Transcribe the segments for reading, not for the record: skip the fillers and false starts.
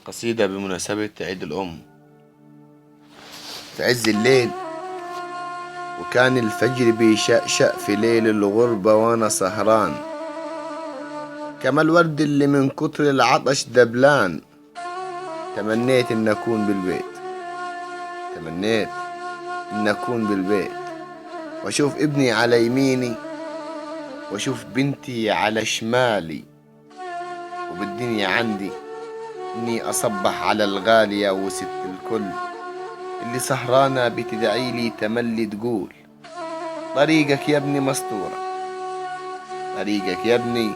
قصيدة بمناسبة عيد الأم. في عز الليل وكان الفجر بيشقشق في ليل الغربة وأنا سهران، كما الورد اللي من كتر العطش دبلان. تمنيت إن أكون بالبيت، تمنيت إن أكون بالبيت وأشوف ابني على يميني وأشوف بنتي على شمالي، وبالدنيا عندي إني أصبح على الغالية وست الكل اللي سهرانة بتدعيلي تملي تقول: طريقك يا ابني مسطورة، طريقك يا ابني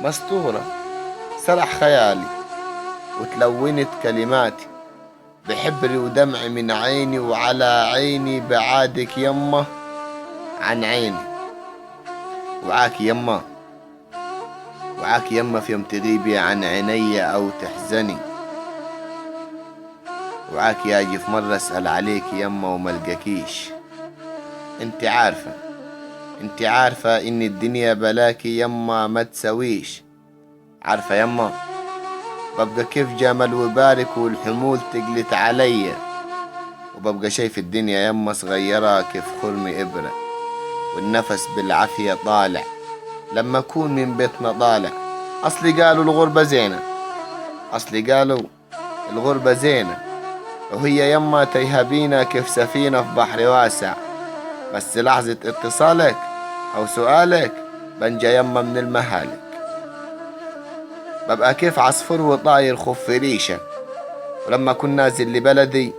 مسطورة. سرح خيالي وتلونت كلماتي بحبري ودمعي من عيني، وعلى عيني بعادك يمه عن عيني. وعاك يمه، وعاك يمه في يوم تغيبي عن عيني أو تحزني، وعاك ياجي في مرة أسأل عليك يمه وملقاكيش. انت عارفة، انت عارفة ان الدنيا بلاكي يمه ما تسويش. عارفة يمه ببقى كيف جمل وبارك والحمول تقلت عليا، وببقى شايف الدنيا يمه صغيرة كيف خرم إبرة، والنفس بالعافية طالع لما أكون من بيتنا طالع. أصلي قالوا الغربة زينة، أصلي قالوا الغربة زينة، وهي يما تيهبينا كيف سفينة في بحر واسع. بس لحظة اتصالك أو سؤالك بنجا يما من المهالك. ببقى كيف عصفور وطاير خف ريشة، ولما كن نازل لبلدي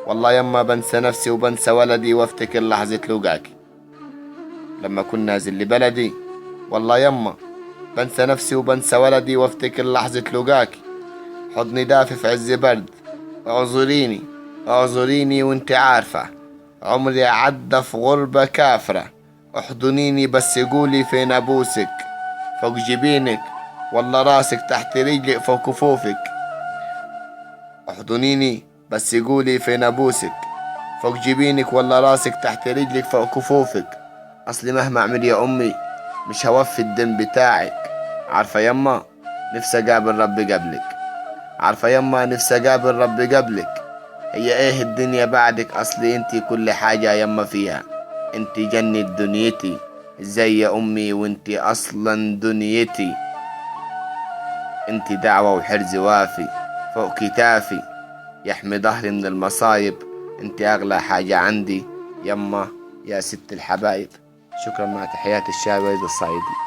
والله يما بنسى نفسي وبنسى ولدي وافتكر لحظة لقاكي. لما كن نازل لبلدي والله يما بنسى نفسي وبنسى ولدي وافتكر لحظة لقاكي. حضني دافي في عز برد، اعذريني اعذريني وانت عارفة عمري عدى في غربة كافرة. احضنيني بس قولي فين ابوسك، فوق جبينك والله راسك تحت رجلي فوق كفوفك. احضنيني بس قولي فين ابوسك، فوق جبينك والله راسك تحت رجلك فوق كفوفك. اصلي مهما اعمل يا امي مش هوفي الدين بتاعك. عارفة يما نفسي اقابل ربي قبلك، عارفة يما نفسي اقابل ربي قبلك. هي ايه الدنيا بعدك؟ اصلي انتي كل حاجة يما فيها، انتي جنة دنيتي. ازاي يا امي وانتي اصلا دنيتي؟ انتي دعوة وحرز وافي فوق كتافي يحمي ظهري من المصايب. انتي اغلى حاجة عندي يما يا ست الحبايب. شكرا، مع تحيات الشاي ويد الصعيدي.